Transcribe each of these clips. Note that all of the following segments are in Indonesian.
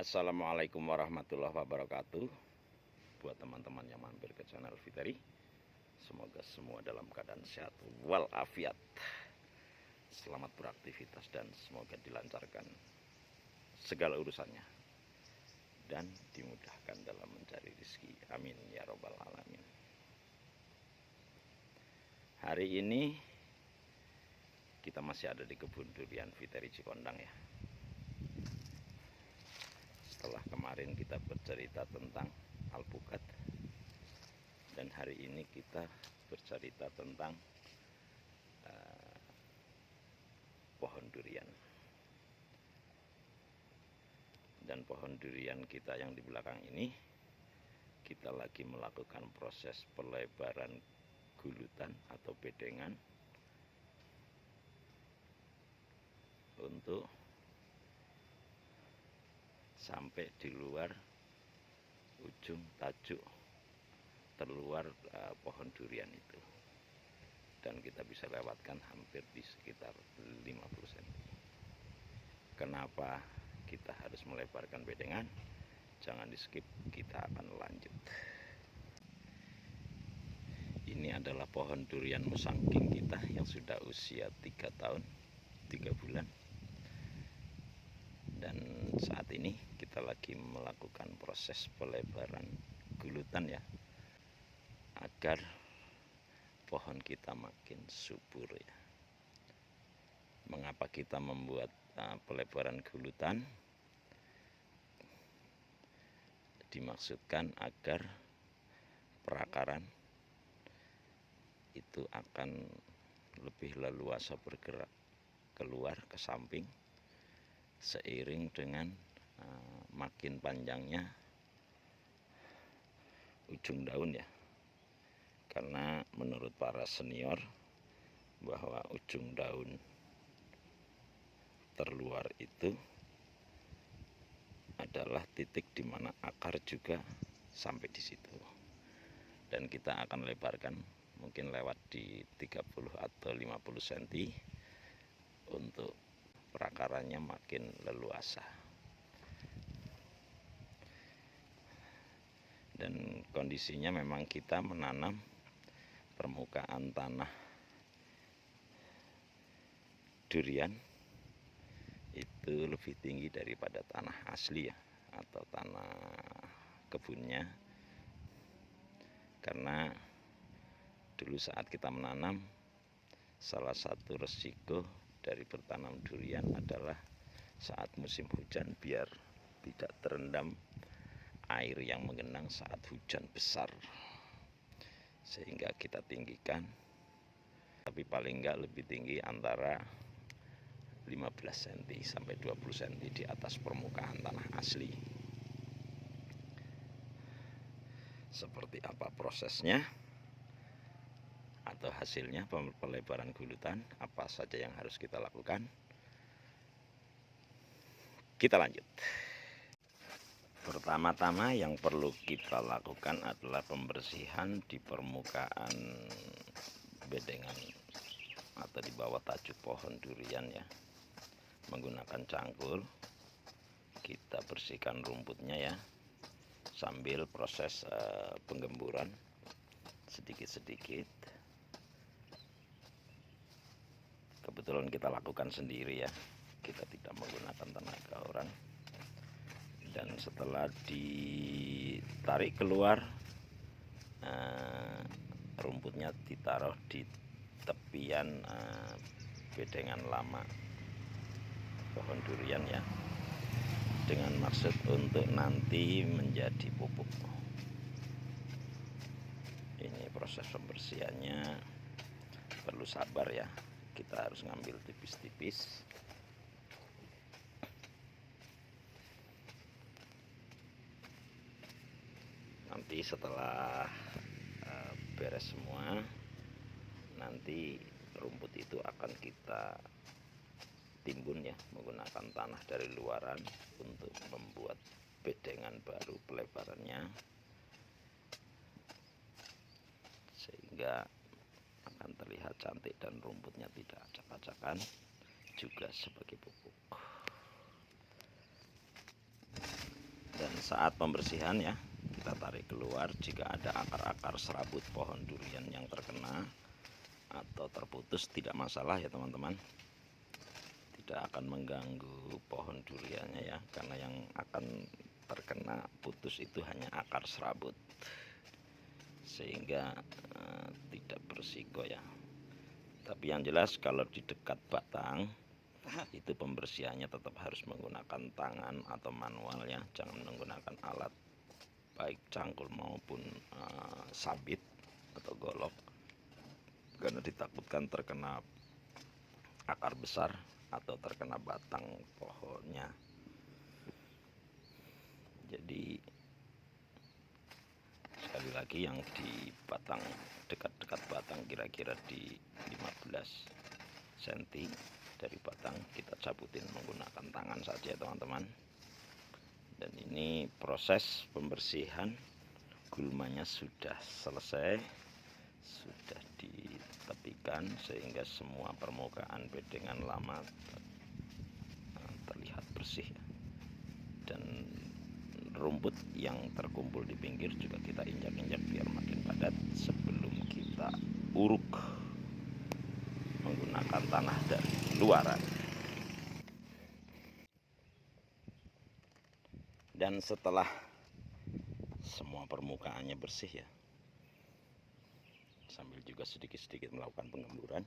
Assalamualaikum warahmatullahi wabarakatuh. Buat teman-teman yang mampir ke channel Fiteri, semoga semua dalam keadaan sehat walafiat. Selamat beraktivitas dan semoga dilancarkan segala urusannya dan dimudahkan dalam mencari rezeki. Amin ya robbal alamin. Hari ini kita masih ada di kebun durian Fiteri Cikondang ya. Setelah kemarin kita bercerita tentang alpukat, dan hari ini kita bercerita tentang pohon durian. Dan pohon durian kita yang di belakang ini, kita lagi melakukan proses pelebaran gulutan atau bedengan untuk sampai di luar ujung tajuk terluar pohon durian itu, dan kita bisa lewatkan hampir di sekitar 50 cm. Kenapa kita harus melebarkan bedengan? Jangan di skip, kita akan lanjut. Ini adalah pohon durian musangking kita yang sudah usia 3 tahun 3 bulan. Dan saat ini kita lagi melakukan proses pelebaran gulutan ya, agar pohon kita makin subur ya. Mengapa kita membuat pelebaran gulutan? Dimaksudkan agar perakaran itu akan lebih leluasa bergerak keluar ke samping seiring dengan makin panjangnya ujung daun ya. Karena menurut para senior bahwa ujung daun terluar itu adalah titik di mana akar juga sampai di situ. Dan kita akan lebarkan mungkin lewat di 30 atau 50 cm untuk perakarannya makin leluasa. Dan kondisinya memang kita menanam permukaan tanah durian itu lebih tinggi daripada tanah asli ya, atau tanah kebunnya. Karena dulu saat kita menanam, salah satu resiko dari bertanam durian adalah saat musim hujan biar tidak terendam air yang menggenang saat hujan besar, sehingga kita tinggikan, tapi paling enggak lebih tinggi antara 15 cm sampai 20 cm di atas permukaan tanah asli. Seperti apa prosesnya atau hasilnya pelebaran gulutan, apa saja yang harus kita lakukan? Kita lanjut. Pertama-tama yang perlu kita lakukan adalah pembersihan di permukaan bedengan atau di bawah tajuk pohon durian ya. Menggunakan cangkul kita bersihkan rumputnya ya, sambil proses penggemburan sedikit-sedikit. Kebetulan kita lakukan sendiri ya, kita tidak menggunakan tenaga orang. Dan setelah ditarik keluar, rumputnya ditaruh di tepian bedengan lama pohon durian ya, dengan maksud untuk nanti menjadi pupuk. Ini proses pembersihannya perlu sabar ya, kita harus ngambil tipis-tipis. Nanti setelah beres semua, nanti rumput itu akan kita timbun ya, menggunakan tanah dari luaran untuk membuat bedengan baru pelebarannya, sehingga akan terlihat cantik dan rumputnya tidak acak-acakan, juga sebagai pupuk. Saat pembersihan ya, kita tarik keluar jika ada akar-akar serabut pohon durian yang terkena atau terputus, tidak masalah ya teman-teman. Tidak akan mengganggu pohon duriannya ya, karena yang akan terkena putus itu hanya akar serabut, sehingga tidak berisiko ya. Tapi yang jelas kalau di dekat batang itu pembersihannya tetap harus menggunakan tangan atau manual ya, jangan menggunakan alat baik cangkul maupun sabit atau golok, karena ditakutkan terkena akar besar atau terkena batang pohonnya. Jadi sekali lagi yang di batang, dekat-dekat batang, kira-kira di 15 cm dari batang, kita cabutin menggunakan tangan saja teman-teman. Dan ini proses pembersihan gulmanya sudah selesai, sudah ditepikan sehingga semua permukaan bedengan lama terlihat bersih. Dan rumput yang terkumpul di pinggir juga kita injak-injak biar makin padat sebelum kita uruk menggunakan tanah dari luaran. Dan setelah semua permukaannya bersih ya, sambil juga sedikit-sedikit melakukan pengemburan,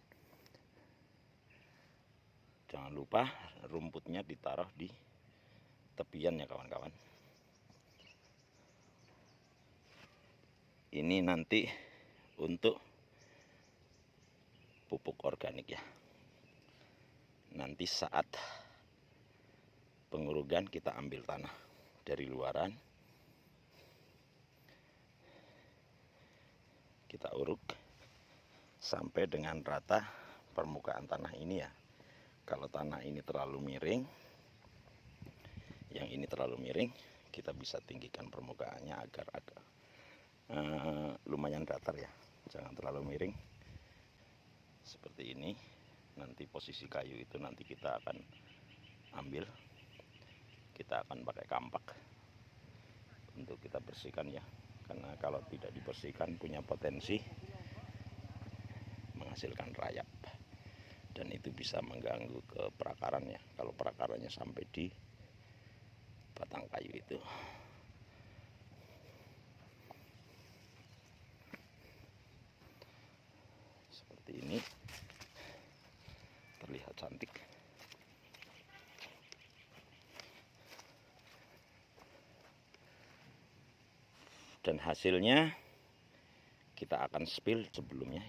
jangan lupa rumputnya ditaruh di tepian ya kawan-kawan. Ini nanti untuk pupuk organik ya. Nanti saat pengurugan kita ambil tanah dari luaran, kita uruk sampai dengan rata permukaan tanah ini ya. Kalau tanah ini terlalu miring, yang ini terlalu miring, kita bisa tinggikan permukaannya agar agak lumayan datar ya, jangan terlalu miring seperti ini. Nanti posisi kayu itu nanti kita akan ambil, kita akan pakai kampak untuk kita bersihkan ya, karena kalau tidak dibersihkan punya potensi menghasilkan rayap, dan itu bisa mengganggu ke perakaran ya, kalau perakarannya sampai di batang kayu itu. Seperti ini, terlihat cantik. Dan hasilnya kita akan spill sebelumnya.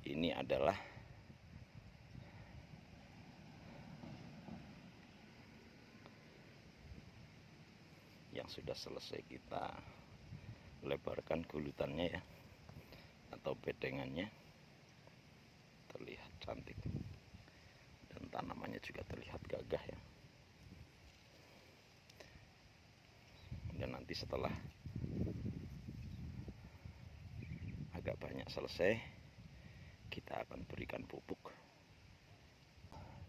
Ini adalah yang sudah selesai kita lebarkan gulutannya ya, atau bedengannya. Terlihat cantik dan tanamannya juga terlihat gagah ya. Dan nanti setelah agak banyak selesai, kita akan berikan pupuk.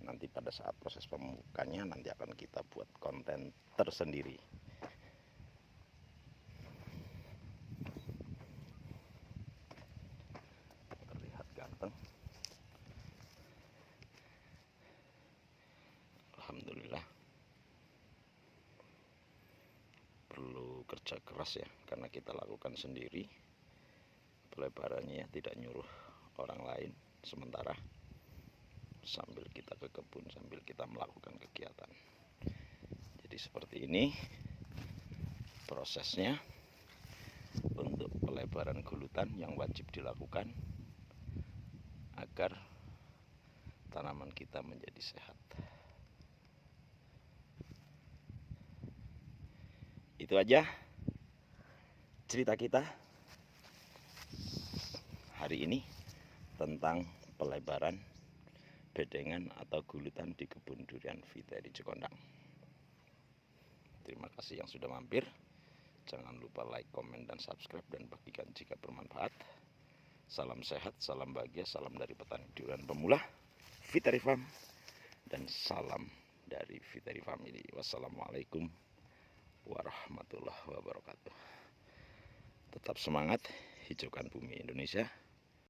Nanti pada saat proses pemupukannya nanti akan kita buat konten tersendiri. Terlihat ganteng. Alhamdulillah. Perlu kerja keras ya, karena kita lakukan sendiri pelebarannya ya, tidak nyuruh orang lain sementara, sambil kita ke kebun, sambil kita melakukan kegiatan. Jadi seperti ini prosesnya untuk pelebaran gulutan yang wajib dilakukan agar tanaman kita menjadi sehat. Itu aja cerita kita hari ini tentang pelebaran bedengan atau gulutan di kebun durian Viteri Cikondang. Terima kasih yang sudah mampir. Jangan lupa like, komen, dan subscribe, dan bagikan jika bermanfaat. Salam sehat, salam bahagia, salam dari petani durian pemula Viteri Farm, dan salam dari Viteri Family. Wassalamualaikum warahmatullahi wabarakatuh. Tetap semangat, hijaukan bumi Indonesia.